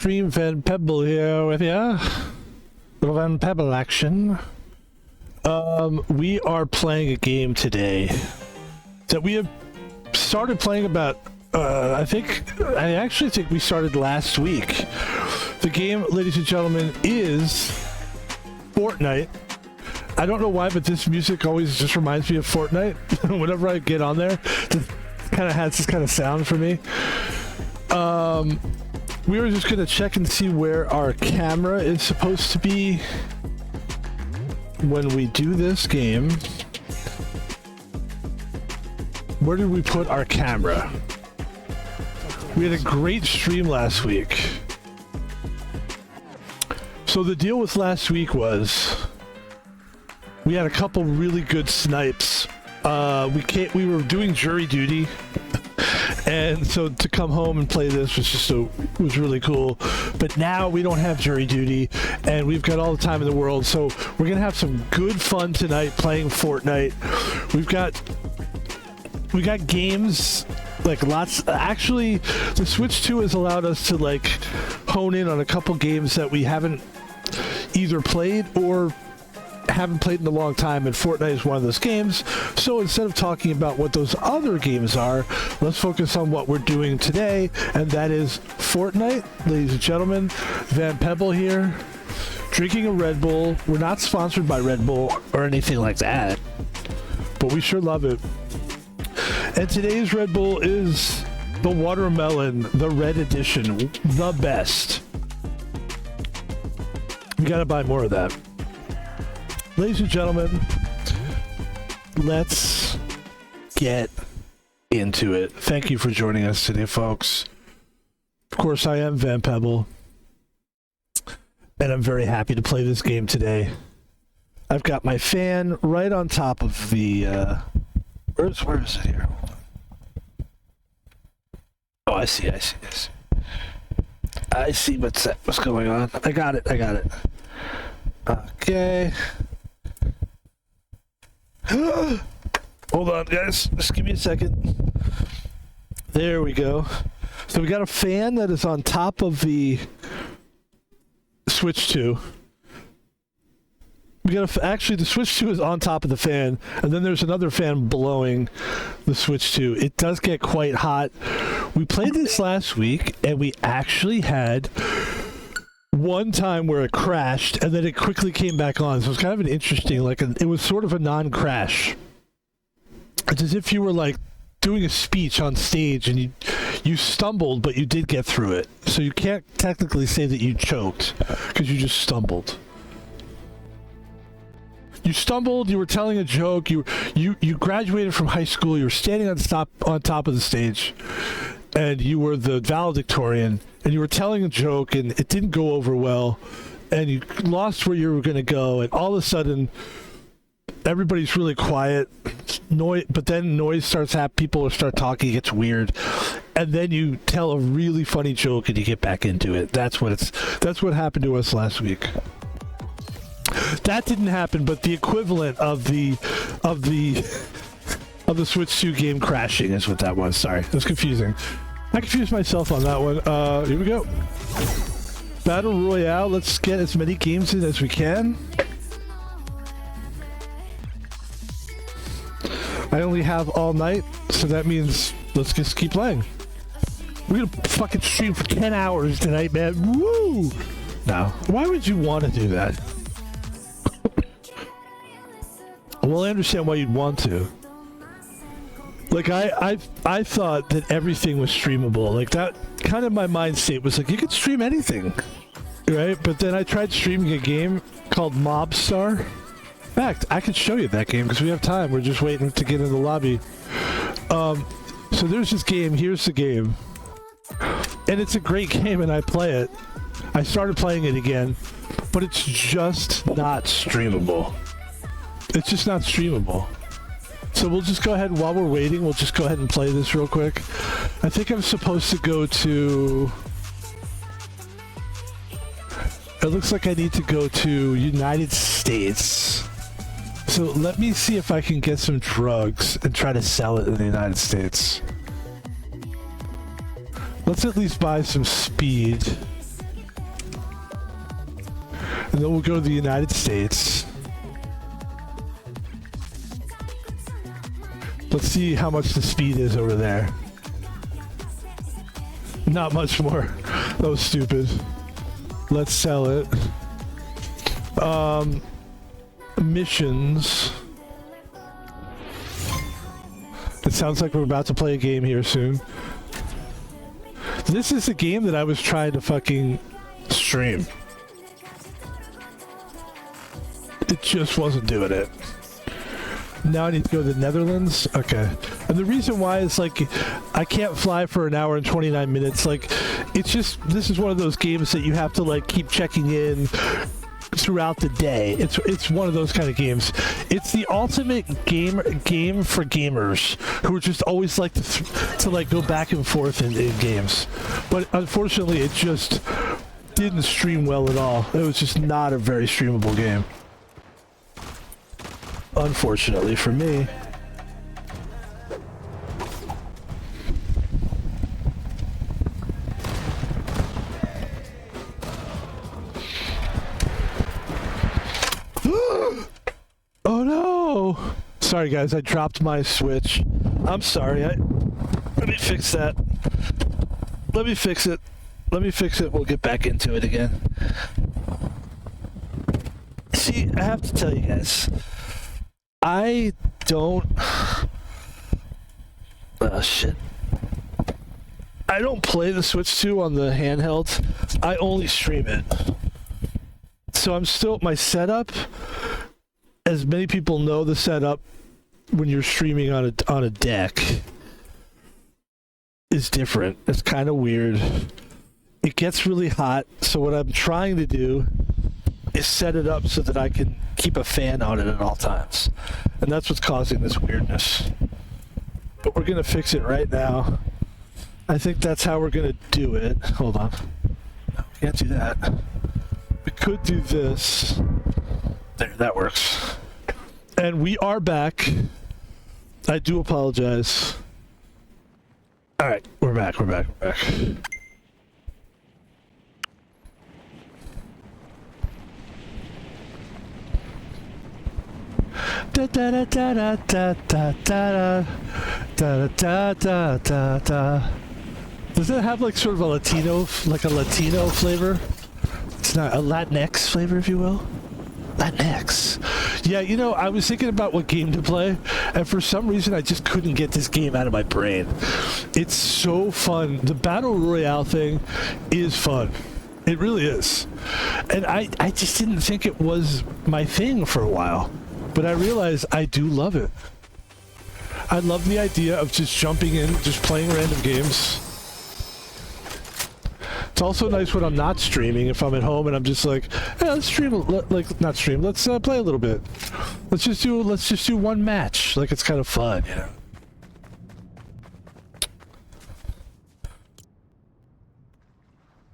Stream Van Pebble here with you. Little Van Pebble action. We are playing a game today that we have started playing about, I actually think we started last week. The game, ladies and gentlemen, is Fortnite. I don't know why, but this music always just reminds me of Fortnite. Whenever I get on there, it kind of has this kind of sound for me. We were just gonna check and see where our camera is supposed to be when we do this game. Where did we put our camera? We had a great stream last week. So the deal with last week was we had a couple really good snipes. We were doing jury duty. And so to come home and play this was really cool. But now we don't have jury duty, and we've got all the time in the world. So we're gonna have some good fun tonight playing Fortnite. We got games, like lots. Actually, the Switch 2 has allowed us to like hone in on a couple games that we haven't either played or haven't played in a long time, and Fortnite is one of those games. So instead of talking about what those other games are, let's focus on what we're doing today, and that is Fortnite. Ladies and gentlemen, Van Pebble here, drinking a Red Bull. We're not sponsored by Red Bull or anything like that, but we sure love it. And today's Red Bull is the watermelon, the red edition, the best. We gotta buy more of that. Ladies and gentlemen, let's get into it. Thank you for joining us today, folks. Of course, I am Van Pebble, and I'm very happy to play this game today. I've got my fan right on top of the... where is it here? Oh, I see. I see what's going on. I got it. Okay. Hold on, guys. Just give me a second. There we go. So we got a fan that is on top of the Switch 2. Actually, the Switch 2 is on top of the fan, and then there's another fan blowing the Switch 2. It does get quite hot. We played this last week, and we actually had one time where it crashed, and then it quickly came back on. So it's kind of an interesting, it was sort of a non-crash. It's as if you were like doing a speech on stage, and you stumbled, but you did get through it. So you can't technically say that you choked, because you just stumbled. You stumbled, you were telling a joke, you graduated from high school, you were standing on top of the stage, and you were the valedictorian, and you were telling a joke, and it didn't go over well, and you lost where you were going to go, and all of a sudden, everybody's really quiet, but then noise starts happening, people start talking, it gets weird, and then you tell a really funny joke, and you get back into it. That's what happened to us last week. That didn't happen, but the equivalent of the Switch 2 game crashing is what that was. Sorry, it was confusing. I confused myself on that one. Here we go. Battle Royale. Let's get as many games in as we can. I only have all night, so that means let's just keep playing. We're gonna fucking stream for 10 hours tonight, man. Woo! No. Why would you want to do that? Well, I understand why you'd want to. Like, I thought that everything was streamable. Like, that kind of my mind state was like, you could stream anything, right? But then I tried streaming a game called Mobstar. In fact, I could show you that game because we have time. We're just waiting to get in the lobby. So there's this game. Here's the game. And it's a great game, and I play it. I started playing it again, but it's just not streamable. It's just not streamable. So we'll just go ahead, while we're waiting, we'll just go ahead and play this real quick. I think I'm supposed to go to... It looks like I need to go to United States. So let me see if I can get some drugs and try to sell it in the United States. Let's at least buy some speed. and then we'll go to the United States. Let's see how much the speed is over there. Not much more. That was stupid. Let's sell it. Missions. It sounds like we're about to play a game here soon. This is a game that I was trying to fucking stream. It just wasn't doing it. Now I need to go to the Netherlands? Okay. And the reason why is like, I can't fly for an hour and 29 minutes. Like, it's just, this is one of those games that you have to like keep checking in throughout the day. It's one of those kind of games. It's the ultimate game for gamers who are just always like to like go back and forth in games. But unfortunately, it just didn't stream well at all. It was just not a very streamable game. Unfortunately for me. Oh no! Sorry guys, I dropped my Switch. I'm sorry. Let me fix that. Let me fix it. Let me fix it. We'll get back into it again. See, I have to tell you guys, I don't... Oh shit. I don't play the Switch 2 on the handheld. I only stream it. So I'm still... My setup... As many people know, the setup when you're streaming on a deck is different. It's kind of weird. It gets really hot, so what I'm trying to do is set it up so that I can keep a fan on it at all times. And that's what's causing this weirdness. But we're gonna fix it right now. I think that's how we're gonna do it. Hold on. No, we can't do that. We could do this. There, that works. And we are back. I do apologize. Alright, we're back. Da da da da da da da da da da da da. Does it have like sort of a Latino flavor? It's not a Latinx flavor, if you will. Latinx. Yeah, you know, I was thinking about what game to play, and for some reason I just couldn't get this game out of my brain. It's so fun. The Battle Royale thing is fun. It really is. And I just didn't think it was my thing for a while. But I realized I do love it. I love the idea of just jumping in, just playing random games. It's also nice when I'm not streaming, if I'm at home and I'm just like, hey, let's stream, not stream, let's play a little bit. Let's just do one match. Like, it's kind of fun, you know?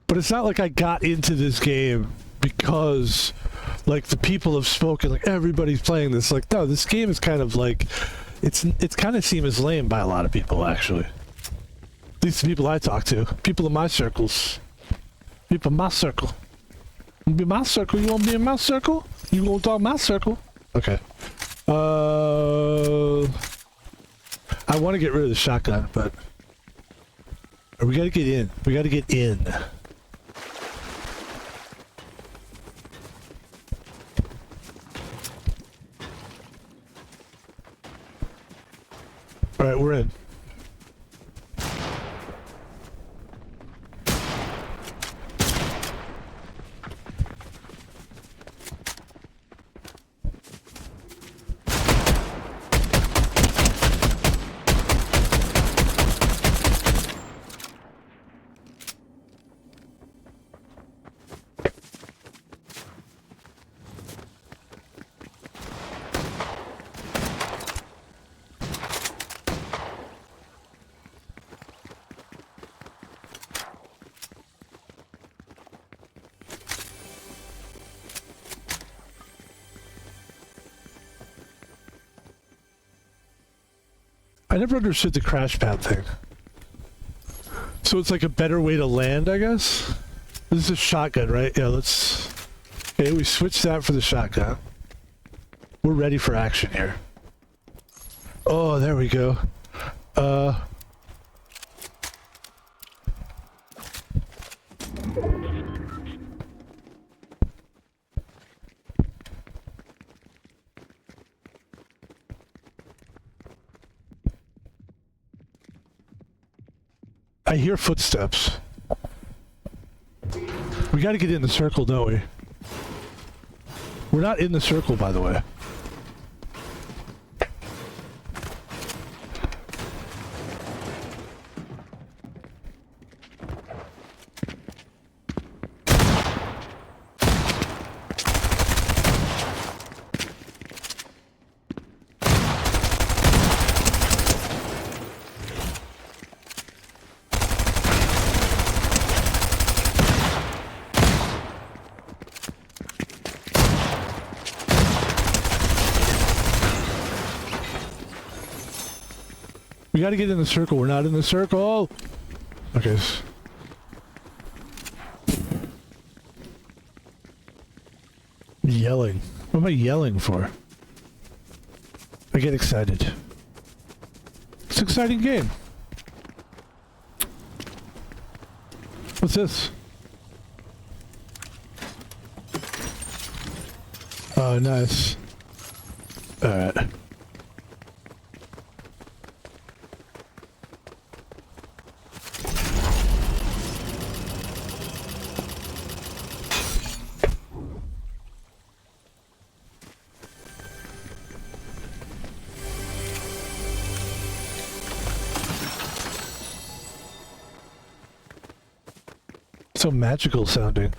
But it's not like I got into this game because, like, the people have spoken, like, everybody's playing this. Like, no, this game is kind of like, it's kind of seen as lame by a lot of people, actually. At least the people I talk to. People in my circles. People in my circle. You be my circle? You want to be in my circle? You want to talk my circle? Okay. I want to get rid of the shotgun, but... We gotta get in. We gotta get in. Alright, we're in. I never understood the crash pad thing. So it's like a better way to land, I guess? This is a shotgun, right? Yeah, let's Okay, we switched that for the shotgun. We're ready for action here. Oh, there we go. I hear footsteps. We gotta get in the circle, don't we? We're not in the circle, by the way. We gotta get in the circle. We're not in the circle. Okay. Yelling. What am I yelling for? I get excited. It's an exciting game. What's this? Oh, nice. Alright. So magical sounding.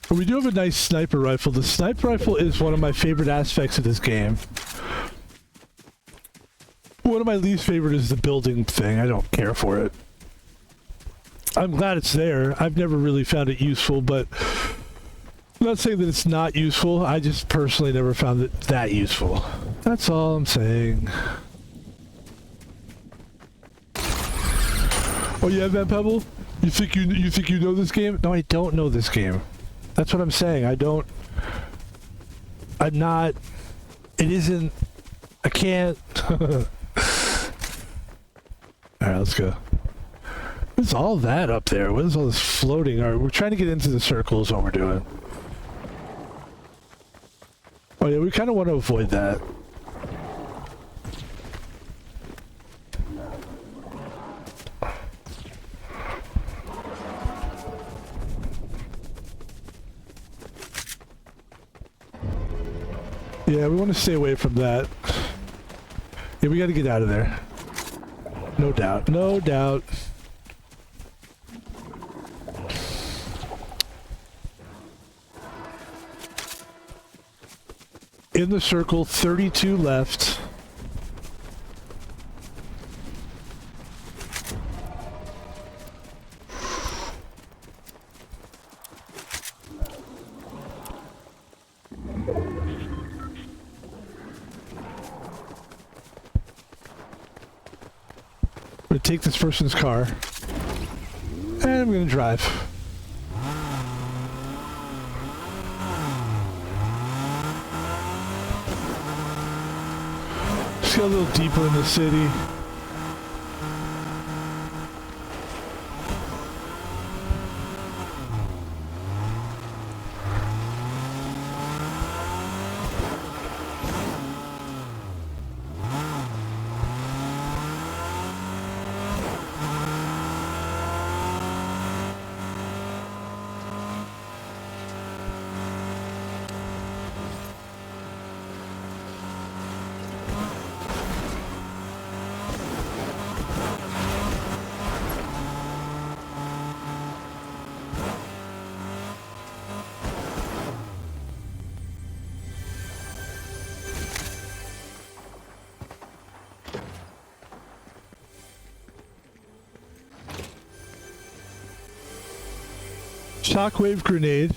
But we do have a nice sniper rifle. The sniper rifle is one of my favorite aspects of this game. One of my least favorite is the building thing. I don't care for it. I'm glad it's there. I've never really found it useful, but I'm not saying that it's not useful. I just personally never found it that useful. That's all I'm saying. Oh yeah, Van Pebble? You think you know this game? No, I don't know this game. That's what I'm saying. I'm not. It isn't. I can't. Alright, let's go. What's all that up there? What is all this floating? Alright, we're trying to get into the circle is what we're doing. Oh yeah, we kind of want to avoid that. Yeah, we want to stay away from that. Yeah, we got to get out of there. No doubt. No doubt. In the circle, 32 left. I'm gonna take this person's car, and I'm gonna drive. Just get a little deeper in the city. Shockwave grenade.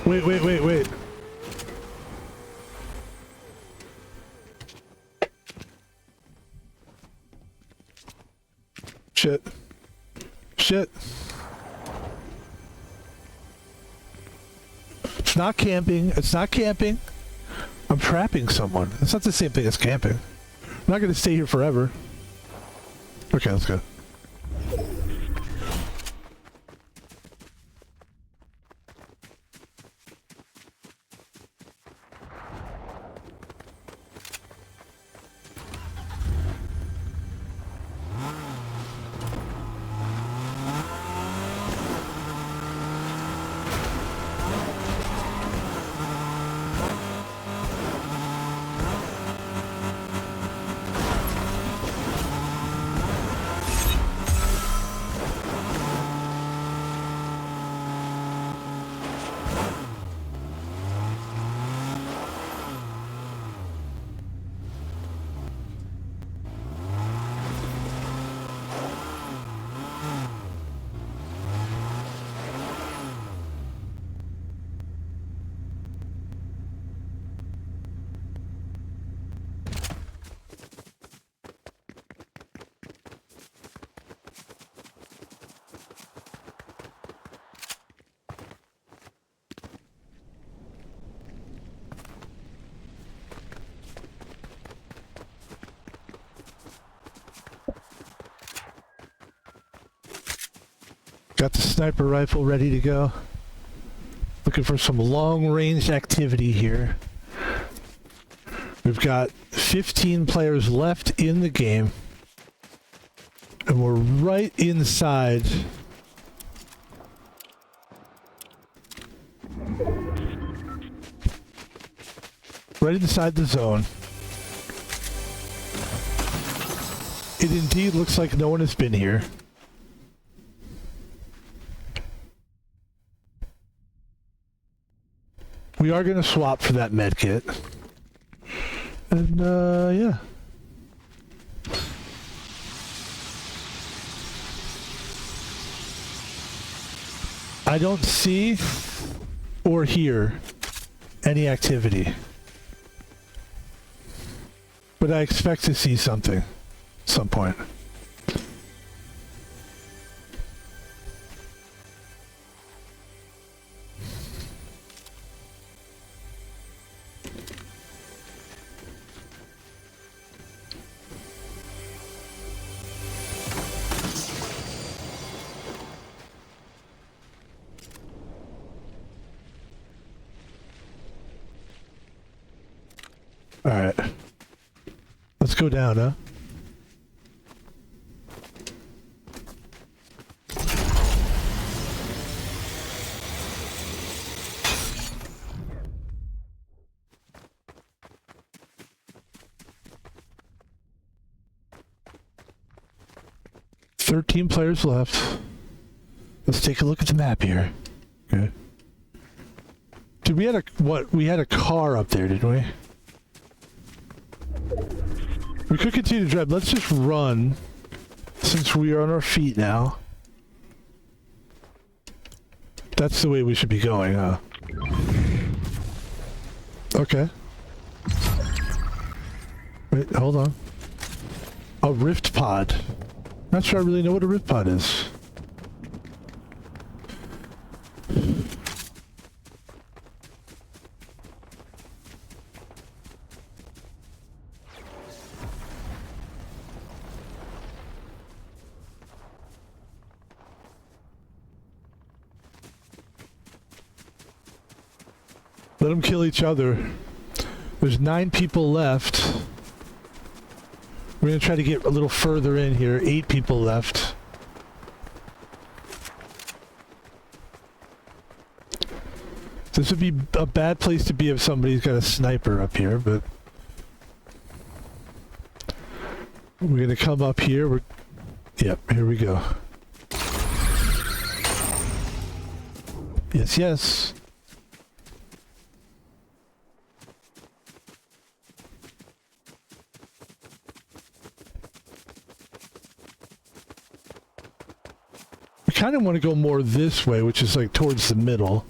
Wait. shit. Shit. It's not camping. It's not camping. I'm trapping someone. It's not the same thing as camping. I'm not going to stay here forever. Okay, let's go. Got the sniper rifle ready to go. Looking for some long-range activity here. We've got 15 players left in the game. And we're right inside. Right inside the zone. It indeed looks like no one has been here. We are going to swap for that med kit. And, yeah. I don't see or hear any activity. But I expect to see something at some point. Alright. Let's go down, huh? "13 players left. Let's take a look at the map here." Okay. Dude, we had we had a car up there, didn't we? We could continue to drive. Let's just run, since we are on our feet now. That's the way we should be going, huh? Okay. Wait, hold on. A rift pod. Not sure I really know what a rift pod is. Let them kill each other. There's 9 people left. We're gonna try to get a little further in here. 8 people left. This would be a bad place to be if somebody's got a sniper up here, but we're gonna come up here. Yep, here we go. Yes, yes. We kind of want to go more this way, which is like towards the middle.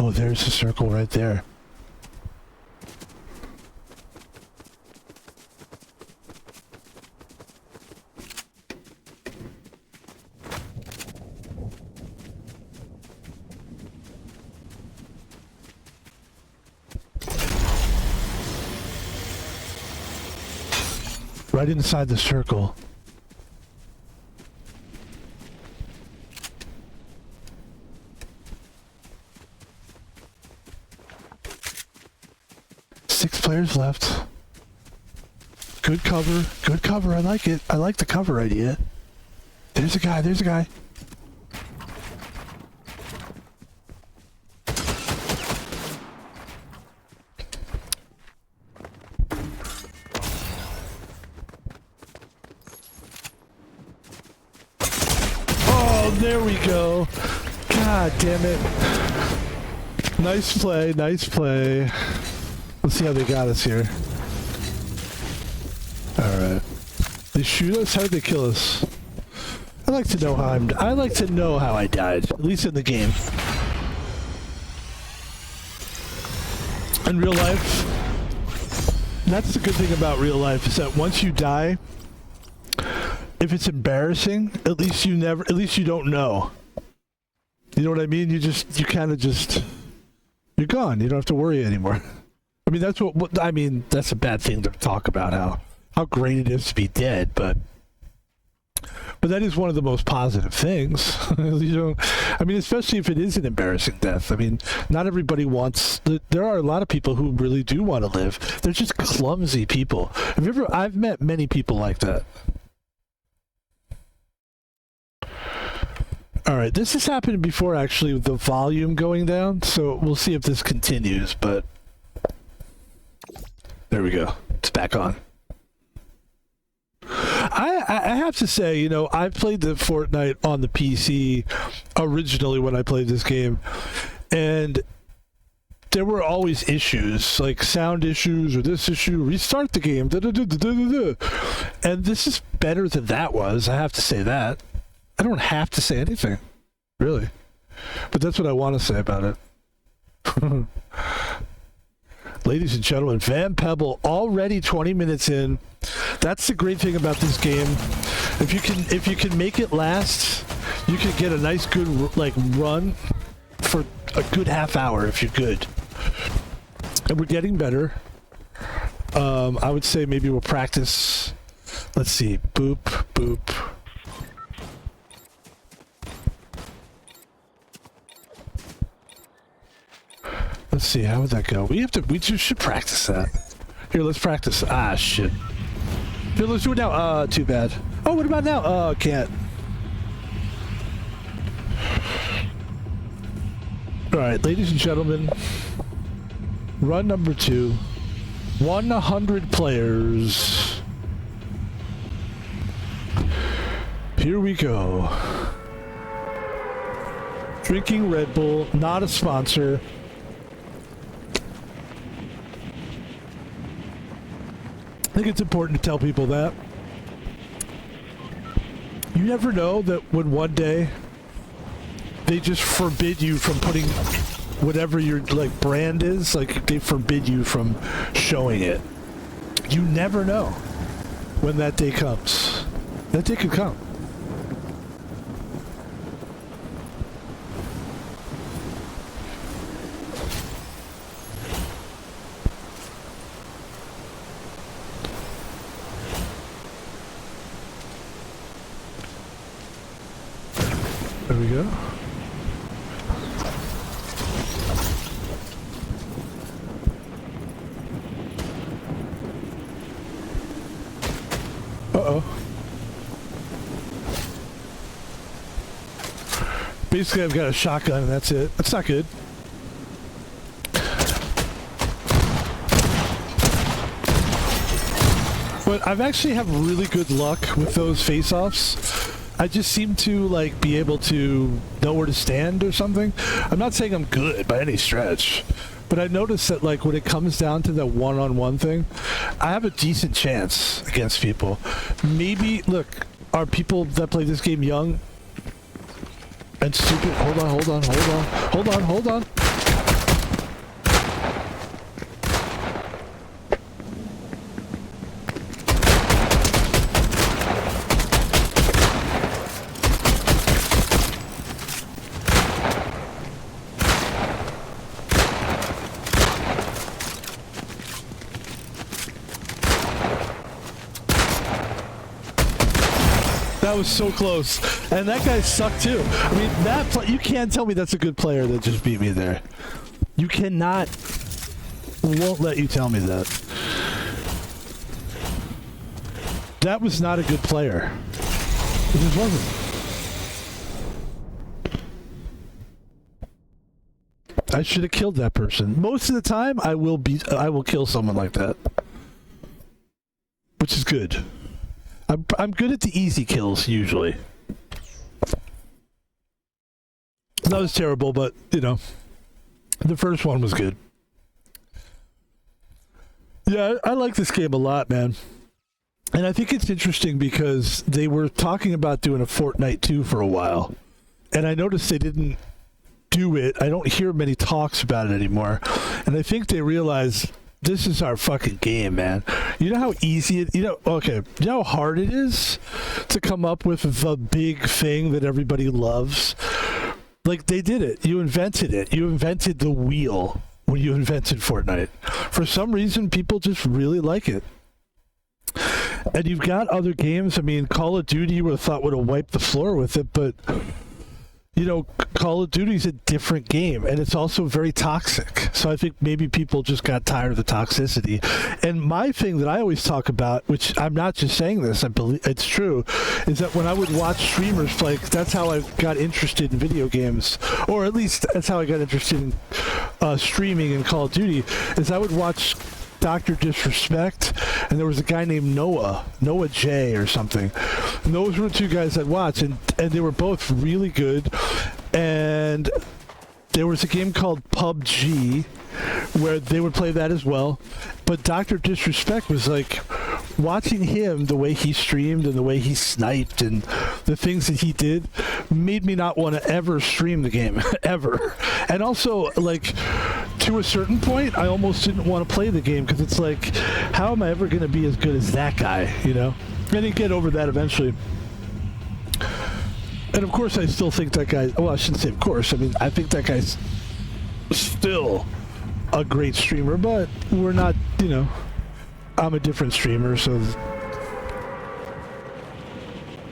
Oh, there's the circle right there. Right inside the circle. Six players left. Good cover. Good cover. I like it. I like the cover idea. There's a guy. There's a guy. There we go. God damn it. Nice play, nice play. Let's see how they got us here. Alright. They shoot us? How did they kill us? I like to know how I like to know how I died. At least in the game. In real life, that's the good thing about real life, is that once you die, if it's embarrassing, at least you don't know. You know what I mean? You kind of just, you're gone. You don't have to worry anymore. I mean, that's I mean, that's a bad thing to talk about, how great it is to be dead, but that is one of the most positive things. You know, I mean, especially if it is an embarrassing death. I mean, not everybody wants, there are a lot of people who really do want to live. They're just clumsy people. I've met many people like that. Alright, this has happened before actually with the volume going down, so we'll see if this continues, but there we go. It's back on. I have to say, you know, I played the Fortnite on the PC originally when I played this game, and there were always issues, like sound issues or this issue, restart the game, and this is better than that was, I have to say that. I don't have to say anything, really. But that's what I want to say about it. Ladies and gentlemen, Van Pebble already 20 minutes in. That's the great thing about this game. If you can make it last, you can get a nice good run for a good half hour if you're good. And we're getting better. I would say maybe we'll practice. Let's see. Boop, boop. Let's see, how would that go? We just should practice that. Here, let's practice. Ah, shit. Here, let's do it now. Too bad. Oh, what about now? Can't. Alright, ladies and gentlemen. Run number 2. 100 players. Here we go. Drinking Red Bull, not a sponsor. I think it's important to tell people that. You never know that when one day they just forbid you from putting whatever your brand is, they forbid you from showing it. You never know when that day comes. That day could come. There we go. Uh-oh. Basically, I've got a shotgun and that's it. That's not good. But I've actually have really good luck with those face-offs. I just seem to be able to know where to stand or something. I'm not saying I'm good by any stretch, but I noticed that when it comes down to the one-on-one thing, I have a decent chance against people. Maybe, look, are people that play this game young and stupid? Hold on. That was so close. And that guy sucked too. I mean, you can't tell me that's a good player that just beat me there. You cannot. Won't let you tell me that. That was not a good player. It just wasn't. I should have killed that person. Most of the time, I will kill someone like that, which is good. I'm good at the easy kills usually. That was terrible, but you know, the first one was good. Yeah, I like this game a lot, man. And I think it's interesting because they were talking about doing a Fortnite 2 for a while, and I noticed they didn't do it. I don't hear many talks about it anymore, and I think they realize this is our fucking game, man. You know how easy it, you know how hard it is to come up with the big thing that everybody loves? Like, they did it. You invented it. You invented the wheel when you invented Fortnite. For some reason, people just really like it. And you've got other games. I mean, Call of Duty, you would have thought would have wiped the floor with it, but you know, Call of Duty is a different game, and it's also very toxic. So I think maybe people just got tired of the toxicity. And my thing that I always talk about, which I'm not just saying this, I believe it's true, is that when I would watch streamers play, that's how I got interested in video games, or at least that's how I got interested in streaming in Call of Duty, is I would watch Dr. Disrespect, and there was a guy named Noah J or something. And those were the two guys I'd watch, and they were both really good. And there was a game called PUBG where they would play that as well. But Dr. Disrespect was like, watching him, the way he streamed and the way he sniped and the things that he did made me not want to ever stream the game, ever. And also, like, to a certain point, I almost didn't want to play the game because it's like, how am I ever going to be as good as that guy, you know? I didn't get over that eventually. And of course, I still think that guy, well, I shouldn't say of course, I mean, I think that guy's still a great streamer, but we're not, you know, I'm a different streamer, so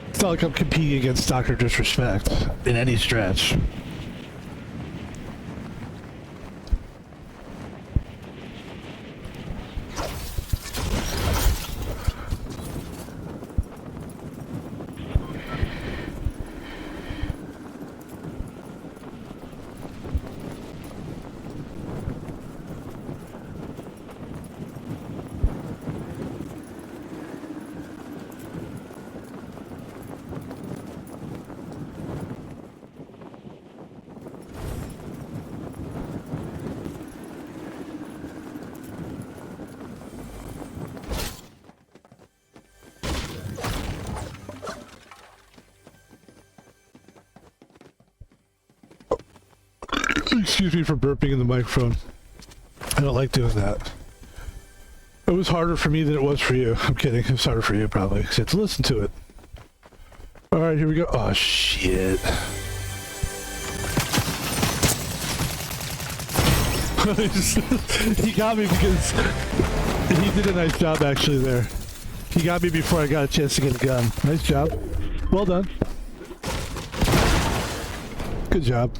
it's not like I'm competing against Dr. Disrespect in any stretch. Excuse me for burping in the microphone. I don't like doing that. It was harder for me than it was for you. I'm kidding. It was harder for you, probably, because you had to listen to it. Alright, here we go. Oh, shit. He got me because he did a nice job, actually, there. He got me before I got a chance to get a gun. Nice job. Well done. Good job.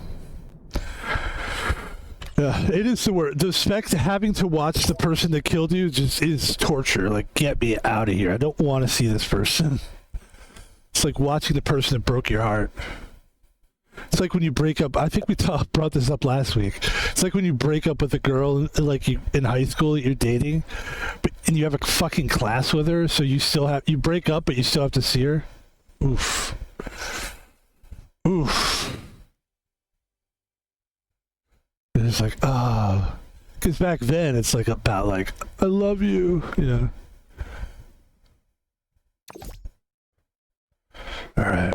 Yeah, it is the word. The spec having to watch the person that killed you just is torture. Like, get me out of here. I don't want to see this person. It's like watching the person that broke your heart. It's like when you break up. I think we brought this up last week. It's like when you break up with a girl, like in high school that you're dating, and you have a fucking class with her, so you break up, but you still have to see her. Oof. Oof. And it's like, because back then it's like about like, I love you, you know. All right.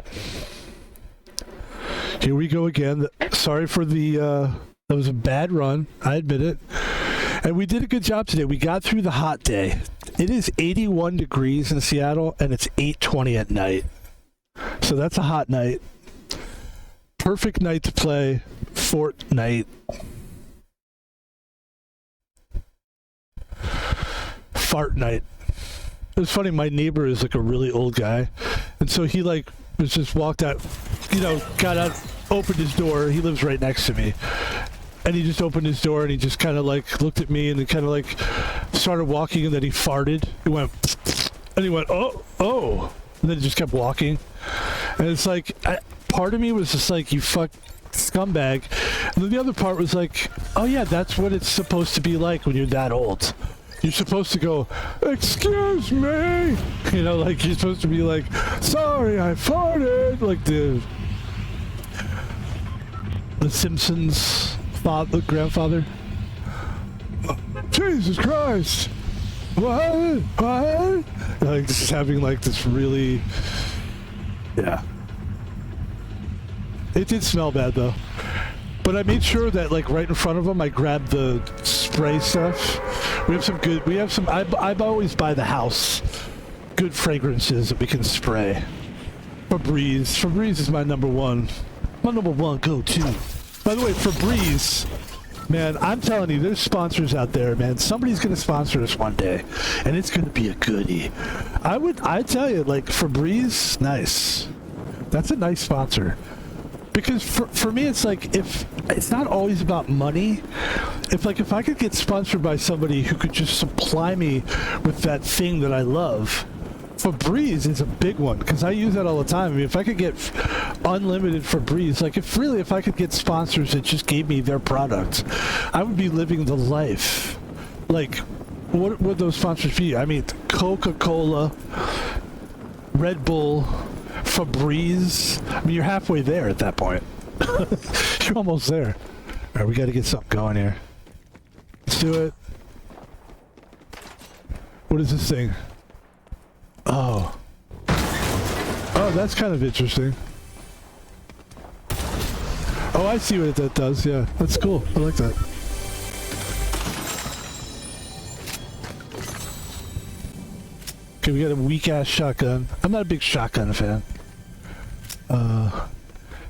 Here we go again. Sorry for that was a bad run. I admit it. And we did a good job today. We got through the hot day. It is 81 degrees in Seattle, and it's 8:20 at night. So that's a hot night. Perfect night to play Fortnite. Fart night. It was funny. My neighbor is like a really old guy, and so he like was just walked out, you know, got out, opened his door. He lives right next to me, and he just opened his door and he just kind of like looked at me and then kind of like started walking, and then he farted. He went, and he went, oh, and then he just kept walking. And it's like, part of me was just like, you fuck scumbag, and then the other part was like, oh yeah, that's what it's supposed to be like when you're that old. You're supposed to go, excuse me, you know, like you're supposed to be like, sorry, I farted, like the Simpsons grandfather. Jesus Christ, what? Like just having like this really, yeah. It did smell bad though. But I made sure that, like, right in front of them, I grabbed the spray stuff. I always buy the house good fragrances that we can spray. Febreze is my number one go-to. By the way, Febreze, man, I'm telling you, there's sponsors out there, man. Somebody's going to sponsor us one day, and it's going to be a goodie. I tell you, like, Febreze, nice. That's a nice sponsor. Because for me, it's like, if it's not always about money, if I could get sponsored by somebody who could just supply me with that thing that I love, Febreze is a big one, because I use that all the time. I mean, if I could get unlimited Febreze, like if I could get sponsors that just gave me their product, I would be living the life. Like, what would those sponsors be? I mean, Coca-Cola, Red Bull, Febreze. I mean, you're halfway there at that point. You're almost there. All right, we got to get something going here. Let's do it. What is this thing? Oh, that's kind of interesting. Oh, I see what that does. Yeah, that's cool. I like that. Okay, we got a weak-ass shotgun. I'm not a big shotgun fan.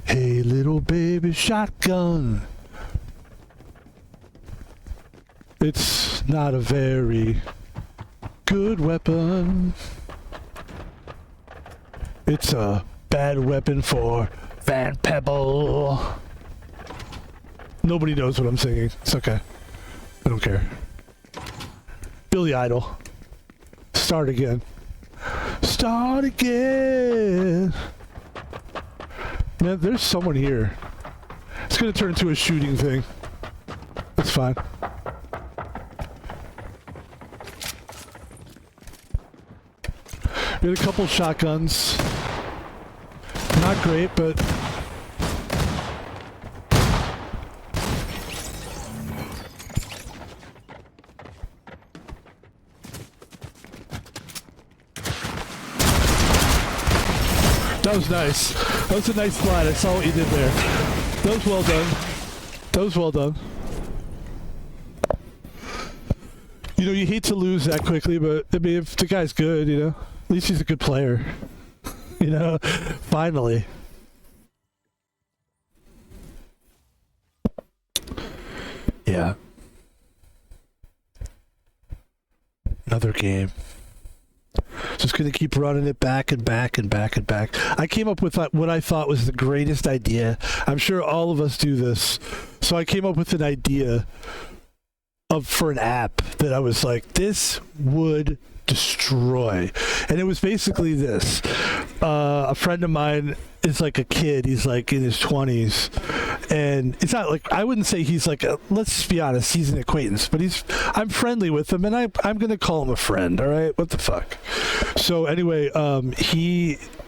Hey, little baby shotgun. It's not a very good weapon. It's a bad weapon for Van Pebble. Nobody knows what I'm singing. It's okay. I don't care. Billy Idol. Start again. Start again. Man, there's someone here. It's gonna turn into a shooting thing. That's fine. We had a couple shotguns. Not great, but that was nice. That was a nice slide. I saw what you did there. That was well done. That was well done. You know, you hate to lose that quickly, but I mean, if the guy's good, you know, at least he's a good player. You know, finally. Yeah. Another game. Just gonna keep running it back and back and back and back. I came up with what I thought was the greatest idea. I'm sure all of us do this. So I came up with an idea for an app that I was like, this would destroy. And it was basically this. A friend of mine is like a kid. He's like in his 20s. And it's not like, I wouldn't say he's like, let's be honest, he's an acquaintance. But I'm friendly with him, and I'm going to call him a friend, all right? What the fuck? So anyway,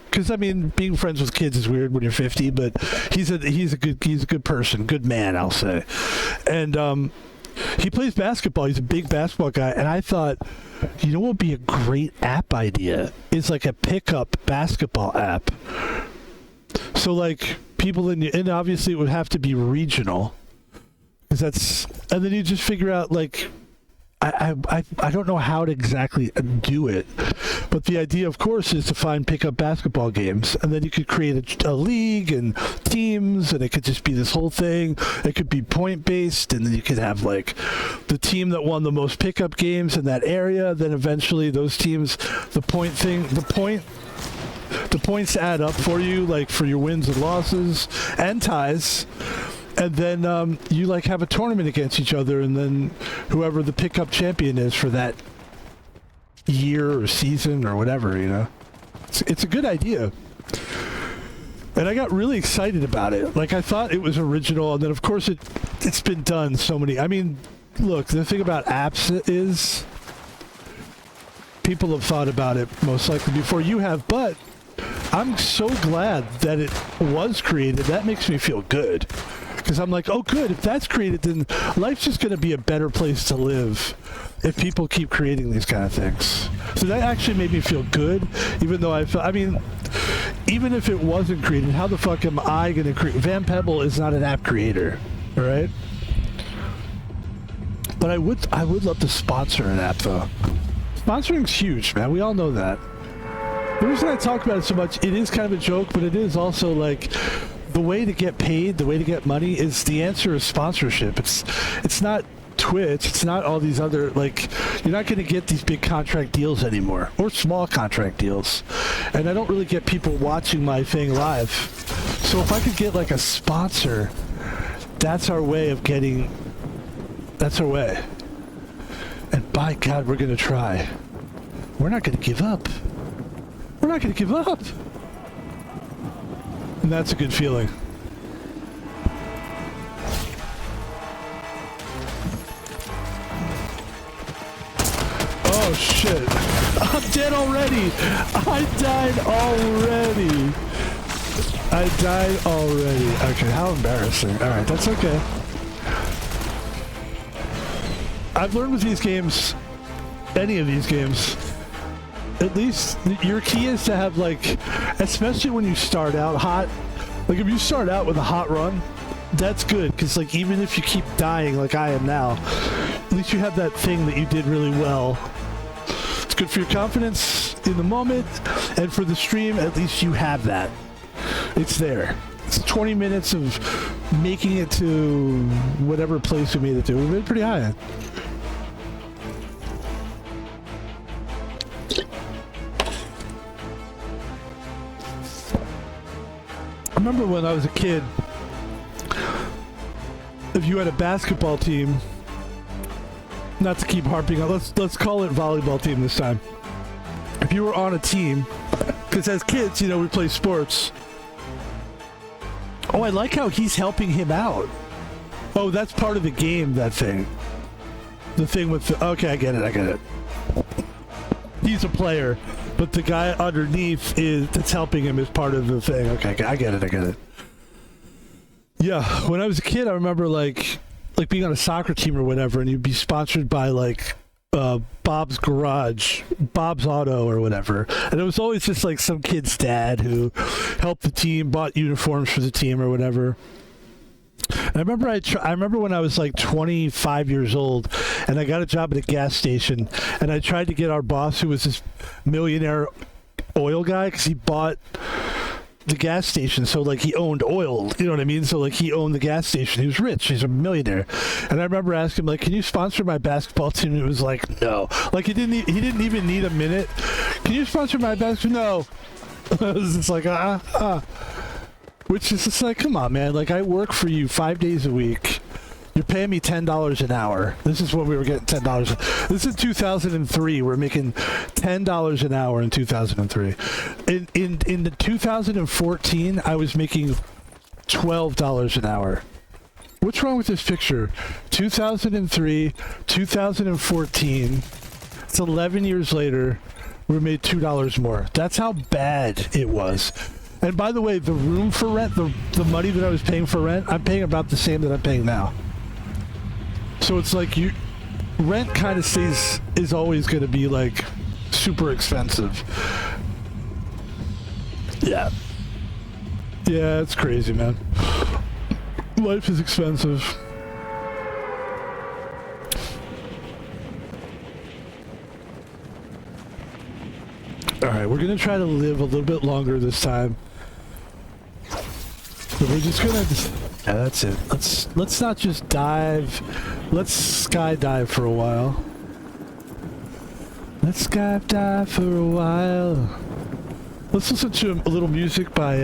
because I mean, being friends with kids is weird when you're 50, but he's a good person, good man, I'll say. And he plays basketball. He's a big basketball guy, and I thought, you know what would be a great app idea? Is like a pickup basketball app. So like people and obviously it would have to be regional, because and then you just figure out like, I don't know how to exactly do it, but the idea, of course, is to find pickup basketball games, and then you could create a league and teams, and it could just be this whole thing. It could be point based, and then you could have like the team that won the most pickup games in that area. Then eventually, those teams, the points add up for you, like for your wins and losses and ties. And then you like have a tournament against each other, and then whoever the pickup champion is for that year or season or whatever, you know. It's a good idea. And I got really excited about it. Like, I thought it was original, and then of course it's been done so many. I mean, look, the thing about apps is people have thought about it most likely before you have, but I'm so glad that it was created. That makes me feel good. Because I'm like, oh, good. If that's created, then life's just going to be a better place to live if people keep creating these kind of things. So that actually made me feel good, even though I mean, even if it wasn't created, how the fuck am I going to create? Van Pebble is not an app creator, all right? But I would love to sponsor an app, though. Sponsoring's huge, man. We all know that. The reason I talk about it so much, it is kind of a joke, but it is also like, the way to get paid, the way to get money is the answer is sponsorship. It's not Twitch. It's not all these other, like, you're not going to get these big contract deals anymore, or small contract deals. And I don't really get people watching my thing live. So if I could get like a sponsor, that's our way of getting, that's our way. And by God, we're going to try. We're not going to give up. We're not going to give up. And that's a good feeling. Oh shit. I'm dead already. I died already. Okay, how embarrassing. Alright, that's okay. I've learned with these games, any of these games, at least your key is to have, like, especially when you start out hot, like if you start out with a hot run, that's good, because like even if you keep dying like I am now, at least you have that thing that you did really well. It's good for your confidence in the moment, and for the stream, at least you have that. It's there. It's 20 minutes of making it to whatever place we made it to. We've been pretty high. I remember when I was a kid, if you had a basketball team, not to keep harping on, let's call it volleyball team this time. If you were on a team, because as kids, you know, we play sports. Oh, I like how he's helping him out. Oh, that's part of the game, that thing. The thing with the, okay, I get it. He's a player. But the guy underneath that's helping him is part of the thing. Okay, I get it. Yeah, when I was a kid, I remember like being on a soccer team or whatever, and you'd be sponsored by like Bob's Garage, Bob's Auto or whatever. And it was always just like some kid's dad who helped the team, bought uniforms for the team or whatever. And I remember when I was like 25 years old, and I got a job at a gas station, and I tried to get our boss, who was this millionaire oil guy, because he bought the gas station, so like he owned oil, you know what I mean? So like he owned the gas station. He was rich. He's a millionaire. And I remember asking him, like, can you sponsor my basketball team? And it was like, no. Like he didn't even need a minute. Can you sponsor my basketball? No. It was just like which is just like, come on, man. Like, I work for you 5 days a week. You're paying me $10 an hour. This is when we were getting $10. This is 2003. We're making $10 an hour in 2003. In the 2014, I was making $12 an hour. What's wrong with this picture? 2003, 2014. It's 11 years later. We made $2 more. That's how bad it was. And by the way, the room for rent, the money that I was paying for rent, I'm paying about the same that I'm paying now. So it's like rent kind of is always going to be like super expensive. Yeah. Yeah, it's crazy, man. Life is expensive. Alright, we're gonna try to live a little bit longer this time. But we're just gonna... Yeah, that's it. Let's not just dive. Let's skydive for a while. Let's skydive for a while. Let's listen to a little music by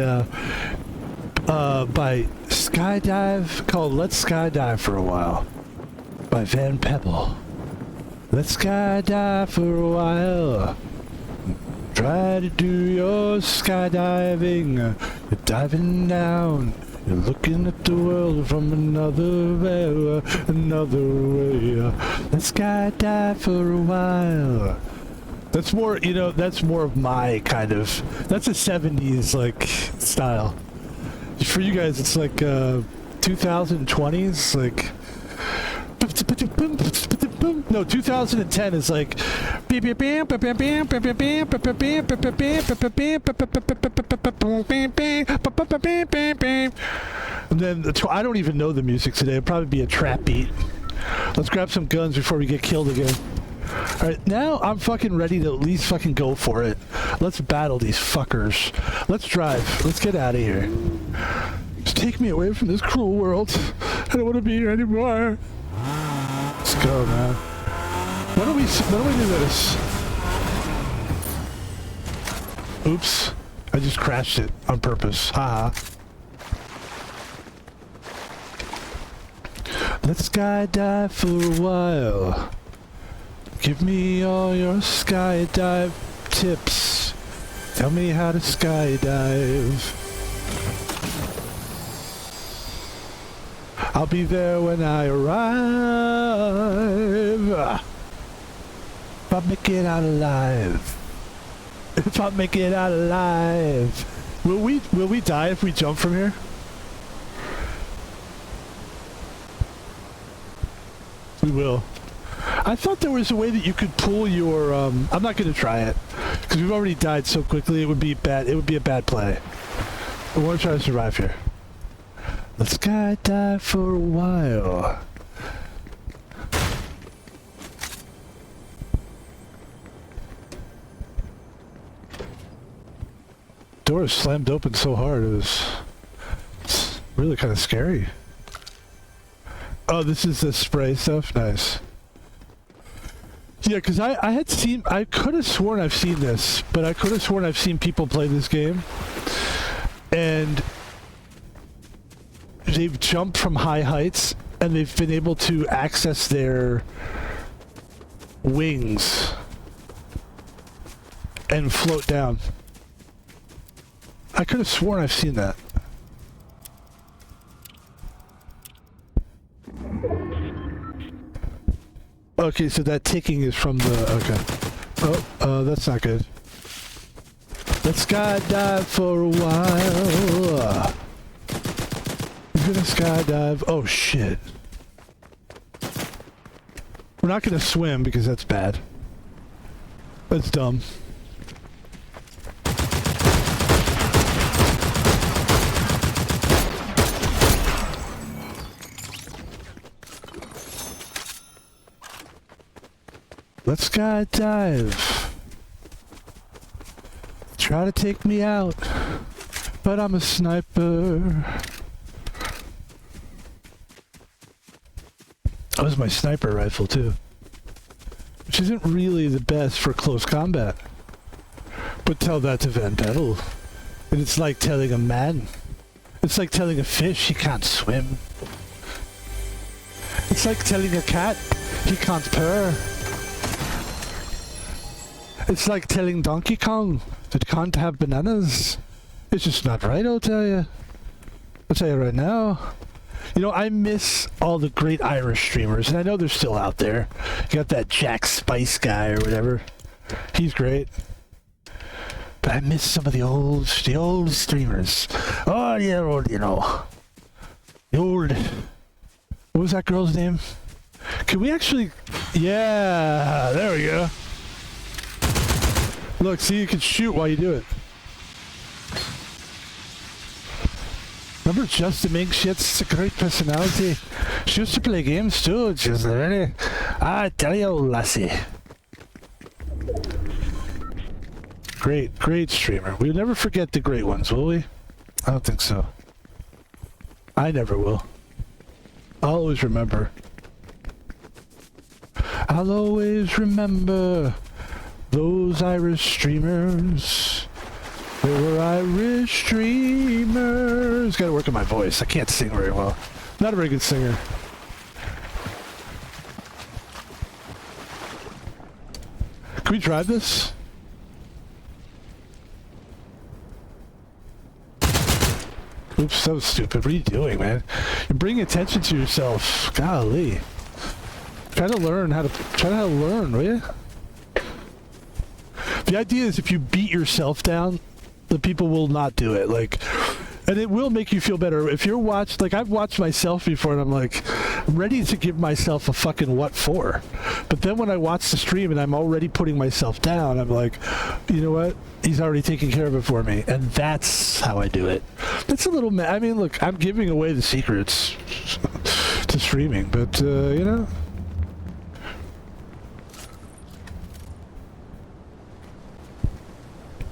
Skydive, called Let's Skydive for a While by Van Pebble. Let's skydive for a while. Try to do your skydiving. You're diving down. You're looking at the world from another way. Let's skydive for a while. That's more, you know, that's more of my kind of, that's a 70s, like, style. For you guys, it's like, 2020s, like, no, 2010 is like, and then, I don't even know the music today, it'll probably be a trap beat. Let's grab some guns before we get killed again. Alright, now I'm fucking ready to at least fucking go for it. Let's battle these fuckers. Let's drive. Let's get out of here. Just take me away from this cruel world. I don't want to be here anymore. Let's go, man. Why don't we do this? Oops. I just crashed it on purpose. Haha. Let's skydive for a while. Give me all your skydive tips. Tell me how to skydive. I'll be there when I arrive. If I make it out alive. If I make it out alive. Will we die if we jump from here? We will. I thought there was a way that you could pull your, I'm not going to try it, because we've already died so quickly, it would be bad, it would be a bad play. I want to try to survive here. Let's skydive for a while. Door slammed open so hard, it's really kind of scary. Oh, this is the spray stuff? Nice. Yeah, because I could have sworn I've seen this, but I could have sworn I've seen people play this game, and they've jumped from high heights, and they've been able to access their wings and float down. I could have sworn I've seen that. Okay, so that ticking is from the... Okay. Oh, that's not good. Let's skydive for a while. We're gonna skydive... Oh, shit. We're not gonna swim because that's bad. That's dumb. Let's skydive. Try to take me out, but I'm a sniper. That was my sniper rifle too, which isn't really the best for close combat. But tell that to Van Peddle, and it's like telling a man. It's like telling a fish he can't swim. It's like telling a cat he can't purr. It's like telling Donkey Kong that can't have bananas. It's just not right, I'll tell you. I'll tell you right now. You know, I miss all the great Irish streamers, and I know they're still out there. You got that Jack Spice guy or whatever. He's great. But I miss some of the old streamers. Oh, yeah, old, you know. The old... What was that girl's name? Can we actually... Yeah, there we go. Look, see, you can shoot while you do it. Remember Justin Mink? She's a great personality. She used to play games too. She's really... I tell you, lassie. Great streamer. We'll never forget the great ones, will we? I don't think so. I never will. I'll always remember. I'll always remember those Irish streamers. They were Irish streamers. Gotta work on my voice. I can't sing very well. Not a very good singer. Can we drive this? Oops, that was stupid. What are you doing, man? You're bringing attention to yourself. Golly. Try to learn, will you? The idea is if you beat yourself down, the people will not do it. Like, and it will make you feel better. If you're watched, like I've watched myself before and I'm like, I'm ready to give myself a fucking what for. But then when I watch the stream and I'm already putting myself down, I'm like, you know what? He's already taking care of it for me. And that's how I do it. It's a little, I mean, look, I'm giving away the secrets to streaming, but, you know.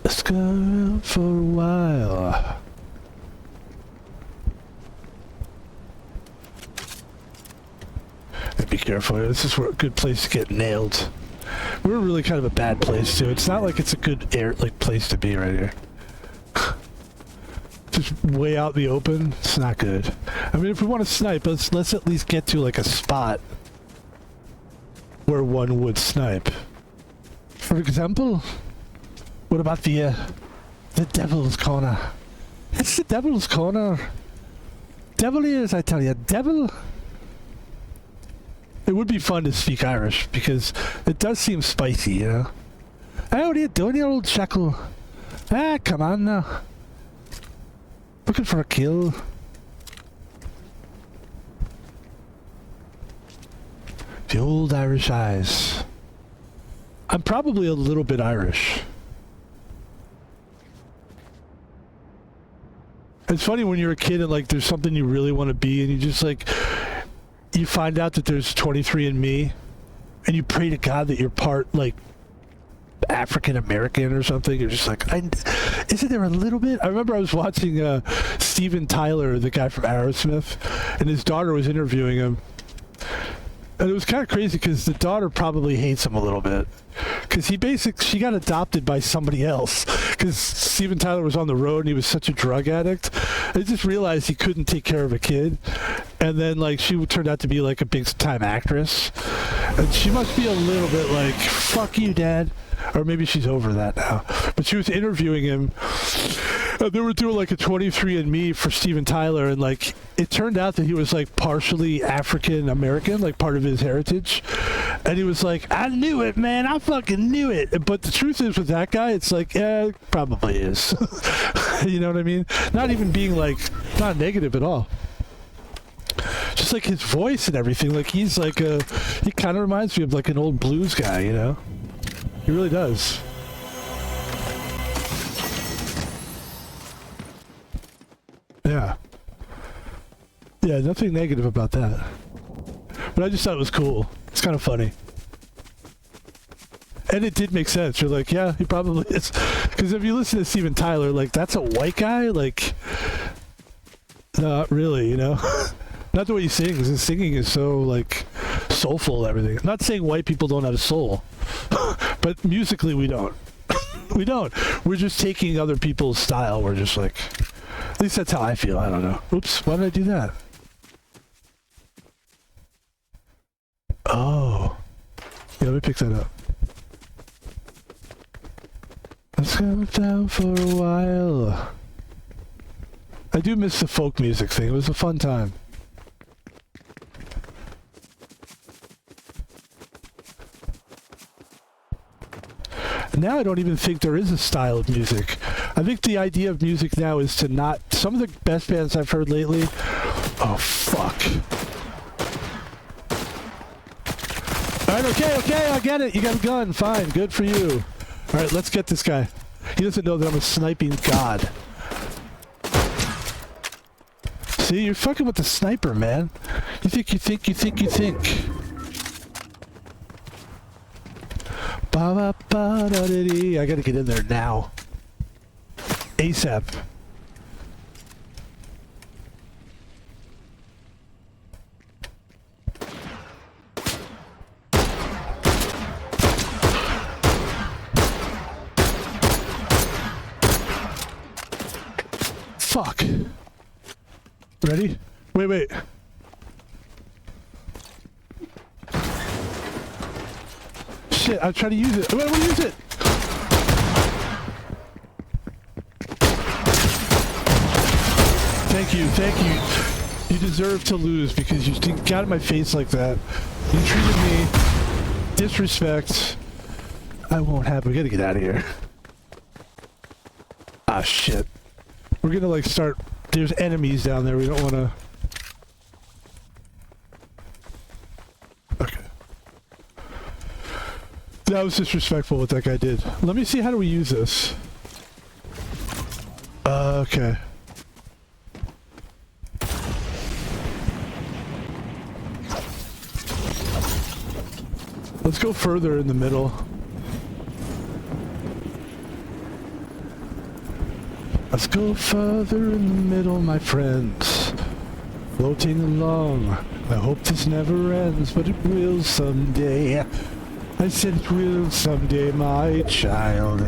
Let's go out for a while. And be careful. This is a good place to get nailed. We're really kind of a bad place too. It's not like it's a good place to be right here. Just way out in the open. It's not good. I mean, if we want to snipe, let's at least get to like a spot where one would snipe. For example, what about the Devil's Corner? It's the Devil's Corner. Devil ears, I tell you, devil. It would be fun to speak Irish because it does seem spicy, you know. Hey, what are you doing, you old shackle? Ah, come on now. Looking for a kill. The old Irish eyes. I'm probably a little bit Irish. It's funny when you're a kid and like there's something you really want to be and you just like you find out that there's 23andMe and you pray to God that you're part like African American or something. You're just like, isn't there a little bit? I remember I was watching Steven Tyler, the guy from Aerosmith, and his daughter was interviewing him. And it was kind of crazy because the daughter probably hates him a little bit. Because she got adopted by somebody else. Because Steven Tyler was on the road and he was such a drug addict. They just realized he couldn't take care of a kid. And then, like, she turned out to be, like, a big-time actress. And she must be a little bit like, fuck you, Dad. Or maybe she's over that now. But she was interviewing him. And they were doing, like, a 23andMe for Steven Tyler. And, like, it turned out that he was, like, partially African-American, like, part of his heritage. And he was like, I knew it, man. I fucking knew it. But the truth is with that guy, it's like, yeah, it probably is. You know what I mean? Not even being, like, not negative at all. Just, like, his voice and everything. Like, he's, like, he kind of reminds me of, like, an old blues guy, you know? He really does. Yeah. Yeah, nothing negative about that. But I just thought it was cool. It's kind of funny. And it did make sense. You're like, yeah, he probably is. Because if you listen to Steven Tyler, like, that's a white guy? Like, not really, you know? Not the way he sings. His singing is so, like, soulful and everything. I'm not saying white people don't have a soul. But musically, we don't. We don't. We're just taking other people's style. We're just like... At least that's how I feel. I don't know. Oops, why did I do that? Oh. Yeah, let me pick that up. Let's go down for a while. I do miss the folk music thing. It was a fun time. Now I don't even think there is a style of music. I think the idea of music now is to not... Some of the best bands I've heard lately... Oh, fuck. Alright, okay, I get it. You got a gun. Fine, good for you. Alright, let's get this guy. He doesn't know that I'm a sniping god. See, you're fucking with the sniper, man. You think. Ba-ba-ba-da-dee. I gotta get in there now. ASAP. Fuck. Ready? Wait. Shit, I'm trying to use it. I want to use it! Thank you. You deserve to lose because you got in my face like that. You treated me disrespect. I won't have it. We gotta get out of here. Ah, shit. We're gonna like start... There's enemies down there. We don't want to... Okay. That was disrespectful what that guy did. Let me see, how do we use this? Okay. Let's go further in the middle. Let's go further in the middle, my friends. Floating along. I hope this never ends, but it will someday. I said it will someday, my child.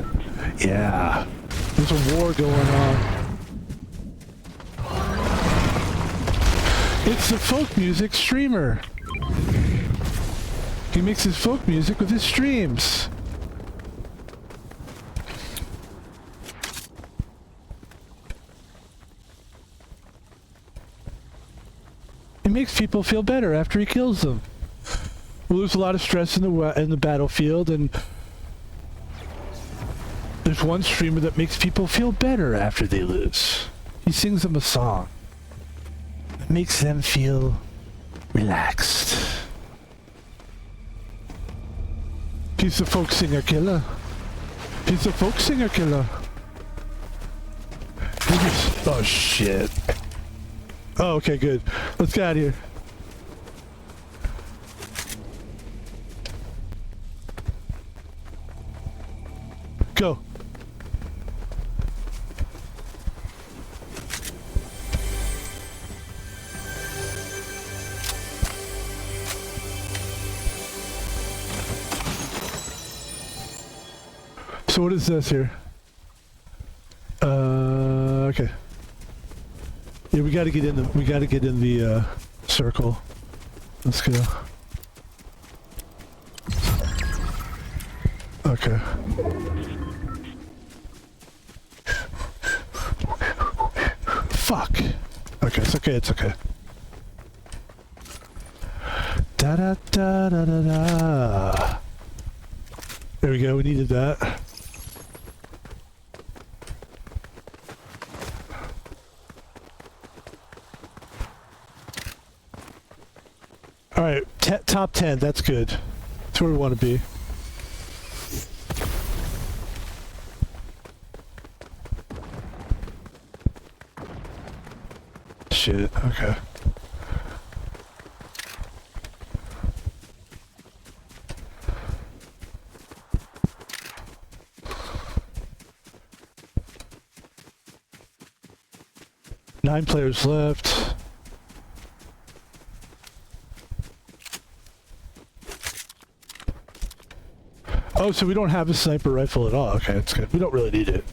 Yeah. There's a war going on. It's the folk music streamer. He mixes folk music with his streams. It makes people feel better after he kills them. Well, there's a lot of stress in the battlefield, and there's one streamer that makes people feel better after they lose. He sings them a song. It makes them feel relaxed. He's the folk singer killer. He's the folk singer killer. Oh shit. Oh, okay, good. Let's get out of here. Go. So what is this here? Okay. Yeah, we gotta get in the circle. Let's go. Okay. Fuck. Okay, it's okay. Da da da da da da. There we go, we needed that. Alright, top 10, that's good. That's where we want to be. Shit, okay. Nine players left. Oh, so we don't have a sniper rifle at all. Okay, that's good. We don't really need it.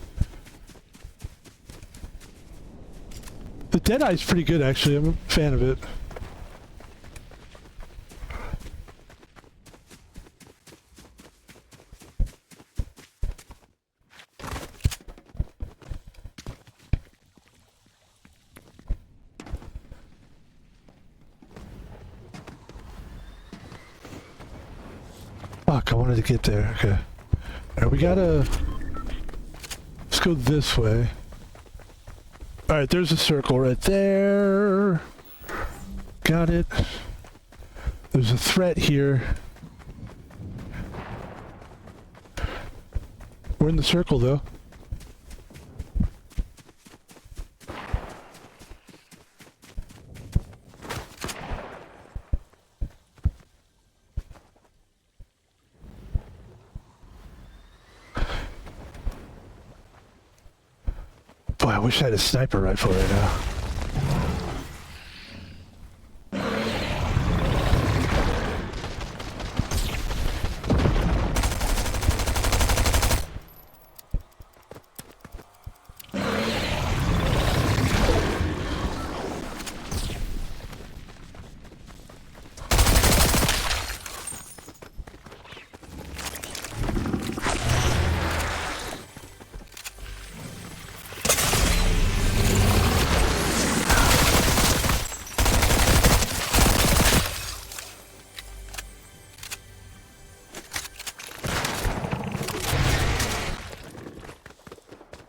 The Deadeye's pretty good, actually. I'm a fan of it. Fuck, I wanted to get there. Okay. Alright, we gotta... Let's go this way. Alright, there's a circle right there. Got it. There's a threat here. We're in the circle, though. Boy, I wish I had a sniper rifle right now.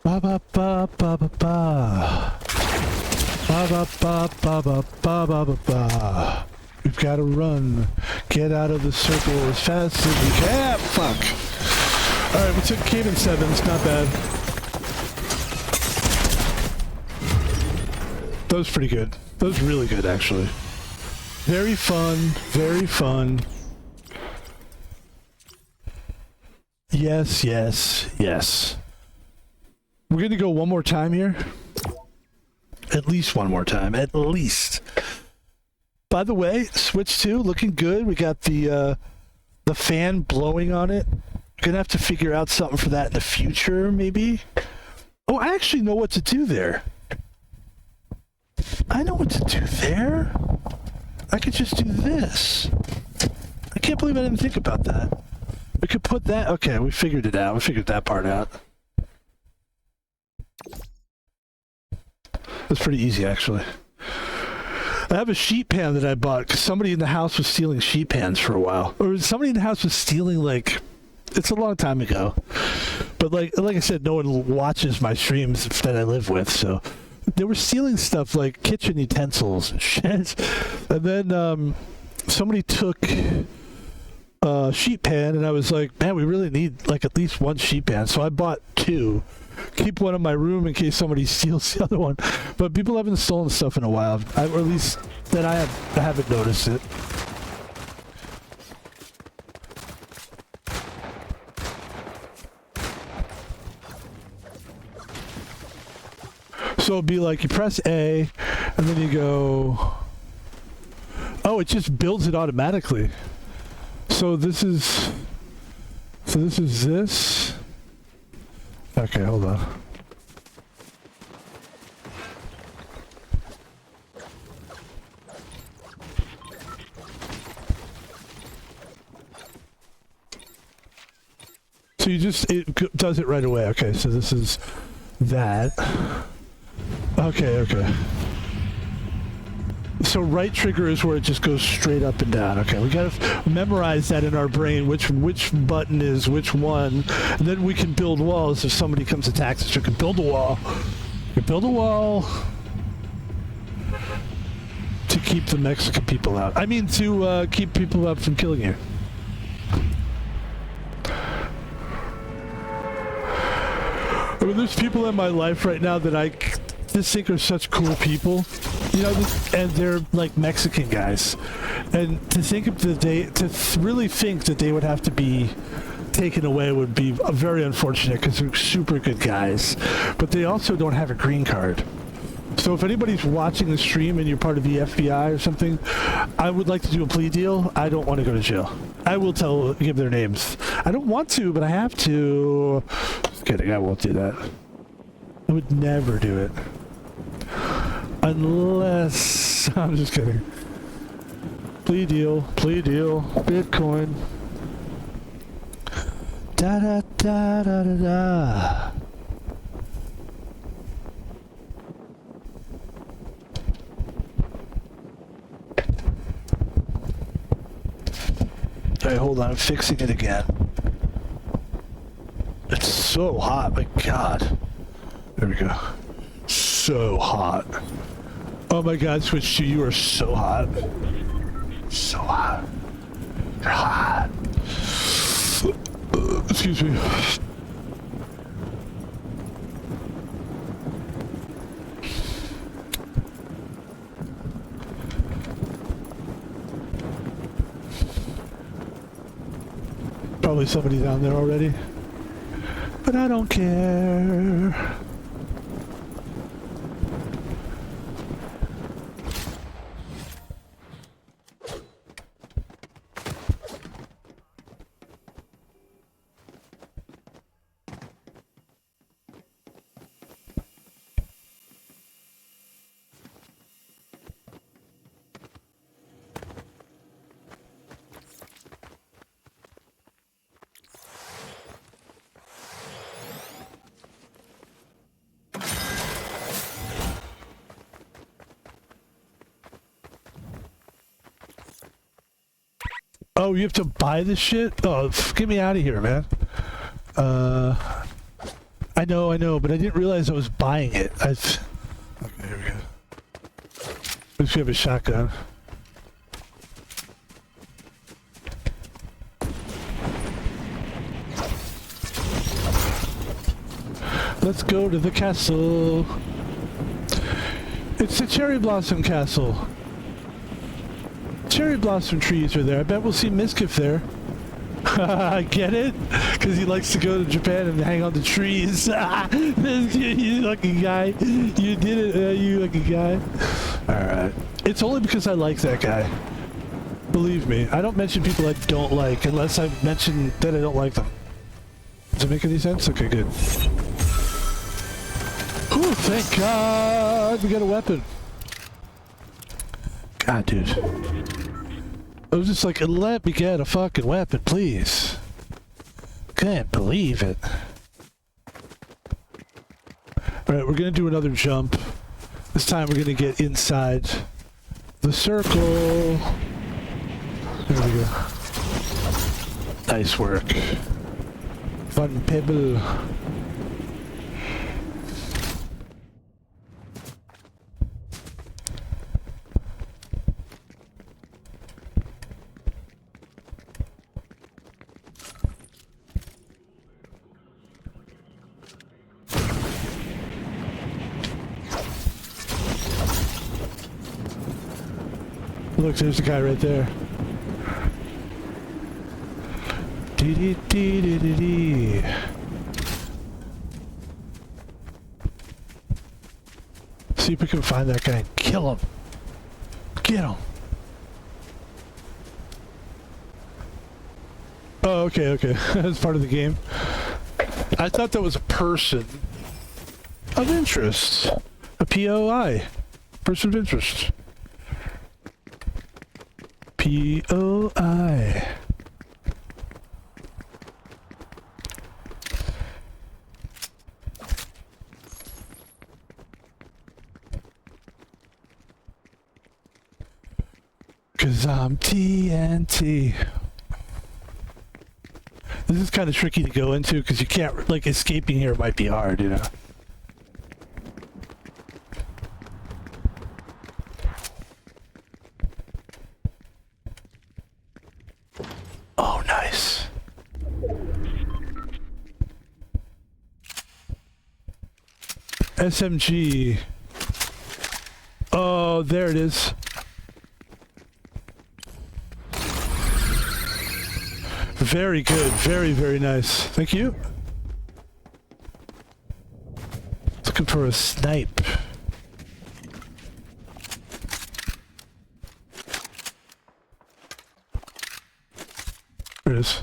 Ba ba ba ba ba ba. Ba ba ba ba ba ba ba ba ba. We've got to run. Get out of the circle as fast as we can. Fuck. Alright, we took cave in 7s. Not bad. That was pretty good. That was really good, actually. Very fun. Very fun. Yes, yes, yes. We're going to go one more time here. At least one more time. At least. By the way, Switch 2, looking good. We got the fan blowing on it. Gonna have to figure out something for that in the future, maybe. Oh, I actually know what to do there. I know what to do there. I could just do this. I can't believe I didn't think about that. We could put that... Okay, we figured it out. We figured that part out. That's pretty easy, actually. I have a sheet pan that I bought because somebody in the house was stealing sheet pans for a while. Or somebody in the house was stealing, like... It's a long time ago. But like I said, no one watches my streams that I live with, so... They were stealing stuff like kitchen utensils and shit. And then somebody took a sheet pan, and I was like, man, we really need like at least one sheet pan. So I bought 2. Keep one in my room in case somebody steals the other one. But people haven't stolen stuff in a while, or at least that I haven't noticed it. So it'd be like you press A, and then you go... Oh, it just builds it automatically. So this is... this. Okay, hold on. So you just... It does it right away. Okay, so this is that. Okay. So right trigger is where it just goes straight up and down. Okay, we gotta memorize that in our brain, which button is which one, and then we can build walls if somebody comes attacks us. You can build a wall. You can build a wall to keep the Mexican people out. I mean, to keep people out from killing you. I mean, there's people in my life right now that I just think are such cool people, you know, and they're like Mexican guys. And to think of really think that they would have to be taken away would be very unfortunate because they're super good guys. But they also don't have a green card. So if anybody's watching the stream and you're part of the FBI or something, I would like to do a plea deal. I don't want to go to jail. I will give their names. I don't want to, but I have to. Just kidding, I won't do that. I would never do it. Unless... I'm just kidding. Plea deal, Bitcoin. Da da da da da da. Alright, hold on, I'm fixing it again. It's so hot, my god. There we go. So hot. Oh my god, Switch 2, you are so hot. So hot. You're hot. Excuse me. Probably somebody down there already. But I don't care. Oh, you have to buy this shit? Oh, get me out of here, man. I know, but I didn't realize I was buying it. Okay, here we go. At least we have a shotgun. Let's go to the castle. It's the Cherry Blossom Castle. Cherry blossom trees are there. I bet we'll see Miskiff there. Get it? Because he likes to go to Japan and hang on the trees. You lucky guy. You did it, you lucky guy. Alright. It's only because I like that guy. Believe me. I don't mention people I don't like unless I mention that I don't like them. Does it make any sense? Okay, good. Ooh, thank God we got a weapon. God, dude. I was just like, let me get a fucking weapon, please. Can't believe it. Alright, we're gonna do another jump. This time we're gonna get inside the circle. There we go. Nice work. Fun Pebble. Look, there's the guy right there. Dee dee dee dee dee dee. See if we can find that guy and kill him. Get him. Oh, okay. That's part of the game. I thought that was a person of interest. A POI. Person of interest. POI. Cause I'm TNT. This is kind of tricky to go into because you can't, like, escaping here might be hard, you know? Oh, nice. SMG. Oh, there it is. Very good. Very, very nice. Thank you. Looking for a snipe. There it is.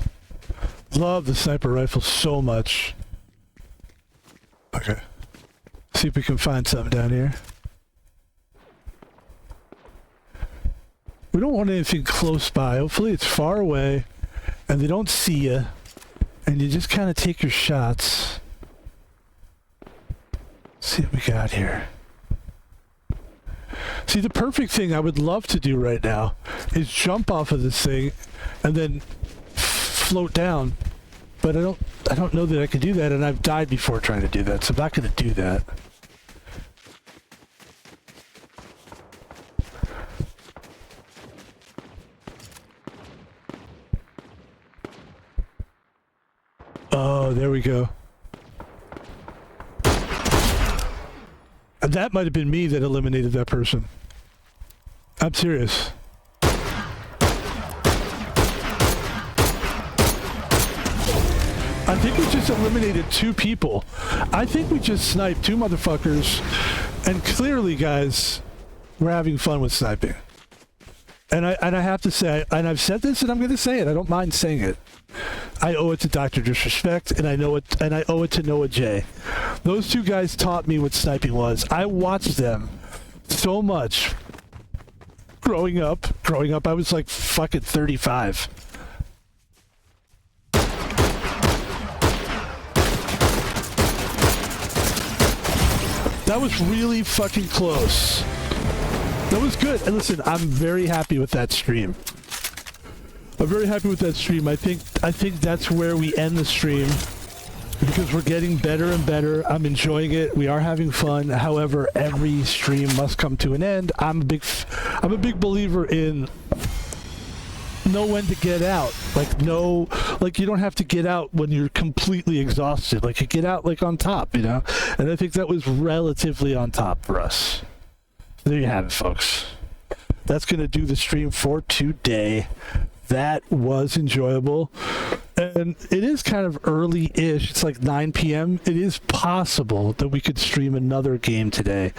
Love the sniper rifle so much. Okay. See if we can find something down here. We don't want anything close by. Hopefully it's far away. And they don't see you, and you just kind of take your shots. Let's see what we got here. See, the perfect thing I would love to do right now is jump off of this thing and then float down. But I don't know that I can do that, and I've died before trying to do that, so I'm not going to do that. Oh, there we go. And that might have been me that eliminated that person. I'm serious. I think we just eliminated 2 people. I think we just sniped 2 motherfuckers. And clearly, guys, we're having fun with sniping. And I have to say, and I've said this and I'm going to say it, I don't mind saying it. I owe it to Dr. Disrespect, and I owe it to Noah J. Those 2 guys taught me what sniping was. I watched them so much growing up. I was like fucking 35. That was really fucking close. That was good. And listen, I'm very happy with that stream. I'm very happy with that stream. I think that's where we end the stream because we're getting better and better. I'm enjoying it. We are having fun. However, every stream must come to an end. I'm a big believer in know when to get out. Like you don't have to get out when you're completely exhausted. Like you get out like on top, you know? And I think that was relatively on top for us. There you have it, folks. That's going to do the stream for today. That was enjoyable. And it is kind of early-ish. It's like 9 p.m. It is possible that we could stream another game today.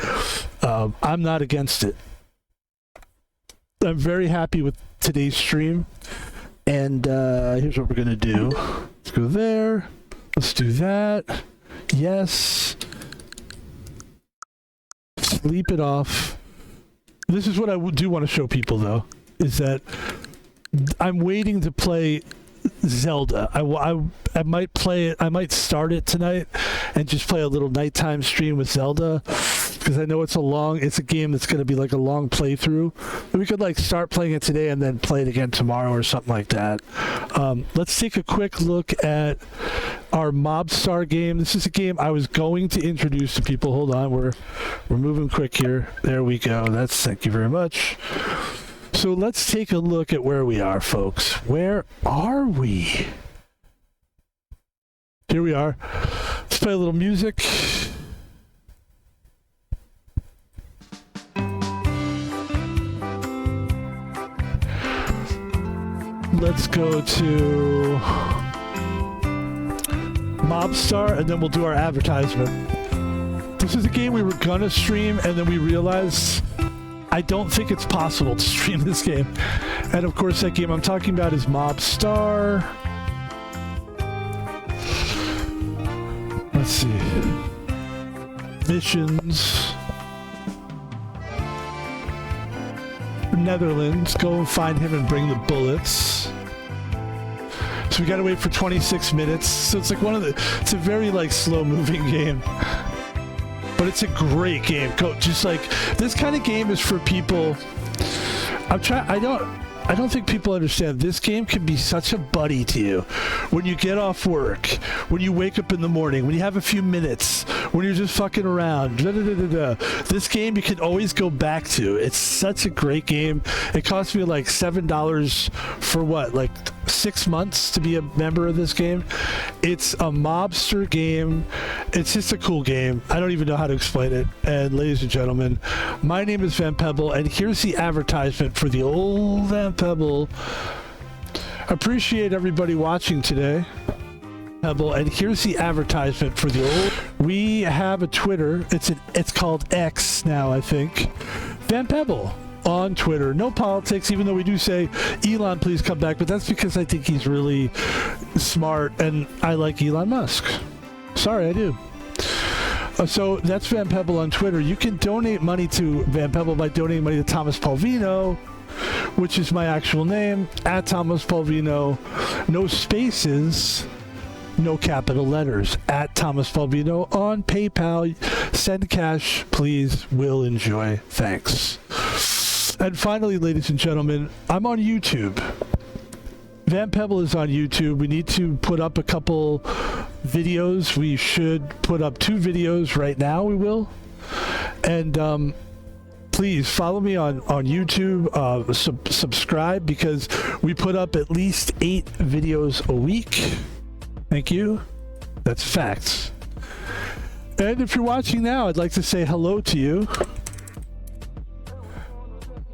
I'm not against it. I'm very happy with today's stream. And here's what we're going to do. Let's go there. Let's do that. Yes. Sleep it off. This is what I do want to show people, though, is that I'm waiting to play Zelda. I might play it. I might start it tonight and just play a little nighttime stream with Zelda because I know it's a game that's going to be like a long playthrough. We could like start playing it today and then play it again tomorrow or something like that. Let's take a quick look at our Mobstar game. This is a game I was going to introduce to people. Hold on, we're moving quick here. There we go. Thank you very much. So let's take a look at where we are, folks. Where are we? Here we are. Let's play a little music. Let's go to Mobstar, and then we'll do our advertisement. This is a game we were gonna stream, and then we realized I don't think it's possible to stream this game. And of course, that game I'm talking about is Mobstar. Let's see. Missions. Netherlands. Go and find him and bring the bullets. So we gotta wait for 26 minutes. So it's like it's a very like slow moving game. But it's a great game. Just like this kind of game is for people. I don't think people understand. This game can be such a buddy to you. When you get off work, when you wake up in the morning, when you have a few minutes, when you're just fucking around. This game you can always go back to. It's such a great game. It cost me like $7 for what? Like 6 months to be a member of this game. It's a mobster game. It's just a cool game. I don't even know how to explain it. And ladies and gentlemen, my name is Van Pebble, and here's the advertisement for the old Van Pebble. Appreciate everybody watching today. Pebble, and here's the advertisement for the old. We have a Twitter. It's called X now, I think. Van Pebble on Twitter. No politics, even though we do say, Elon, please come back. But that's because I think he's really smart, and I like Elon Musk. Sorry, I do. So that's Van Pebble on Twitter. You can donate money to Van Pebble by donating money to Thomas Palvino, which is my actual name, at Thomas Palvino. No spaces, no capital letters, at Thomas Palvino on PayPal. Send cash, please. We'll enjoy. Thanks. And finally, ladies and gentlemen, I'm on YouTube. Van Pebble is on YouTube. We need to put up a couple videos. We should put up 2 videos right now. We will. And please follow me on YouTube. Subscribe, because we put up at least 8 videos a week. Thank you. That's facts. And if you're watching now, I'd like to say hello to you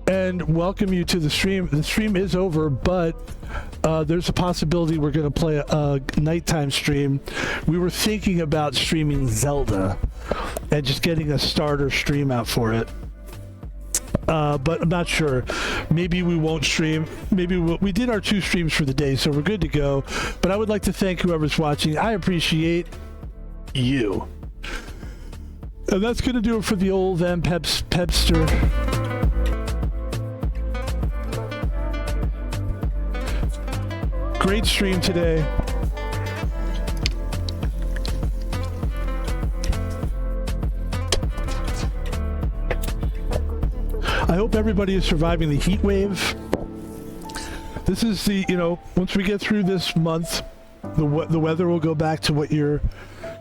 and welcome you to the stream. The stream is over, but there's a possibility we're going to play a nighttime stream. We were thinking about streaming Zelda and just getting a starter stream out for it. But I'm not sure. Maybe we won't stream. Maybe we did our 2 streams for the day, so we're good to go. But I would like to thank whoever's watching. I appreciate you. And that's going to do it for the old Van Pebster. Great stream today. I hope everybody is surviving the heat wave. this is the, you know, once we get through this month, the weather will go back to what you're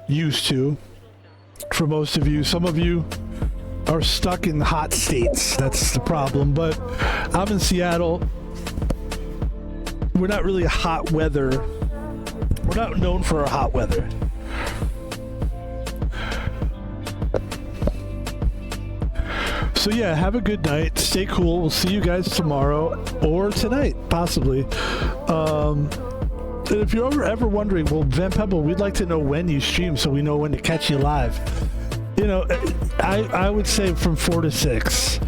used to. For most of you, some of you are stuck in hot states. That's the problem. But I'm in Seattle. We're not really hot weather. We're not known for our hot weather. So yeah, have a good night. Stay cool. We'll see you guys tomorrow or tonight, possibly. And if you're ever wondering, well, Van Pebble, we'd like to know when you stream so we know when to catch you live. You know, I would say from 4 to 6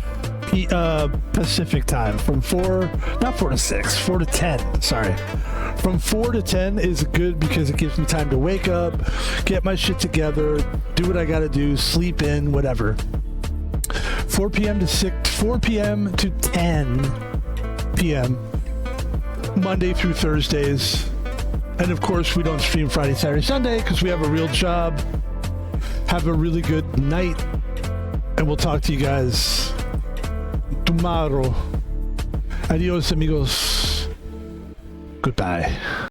Pacific time. From 4, not 4 to 6, 4 to 10, sorry. From 4 to 10 is good because it gives me time to wake up, get my shit together, do what I gotta do, sleep in, whatever. 4 p.m. to 10 p.m. Monday through Thursdays. And of course, we don't stream Friday, Saturday, Sunday because we have a real job. Have a really good night. And we'll talk to you guys tomorrow. Adios, amigos. Goodbye.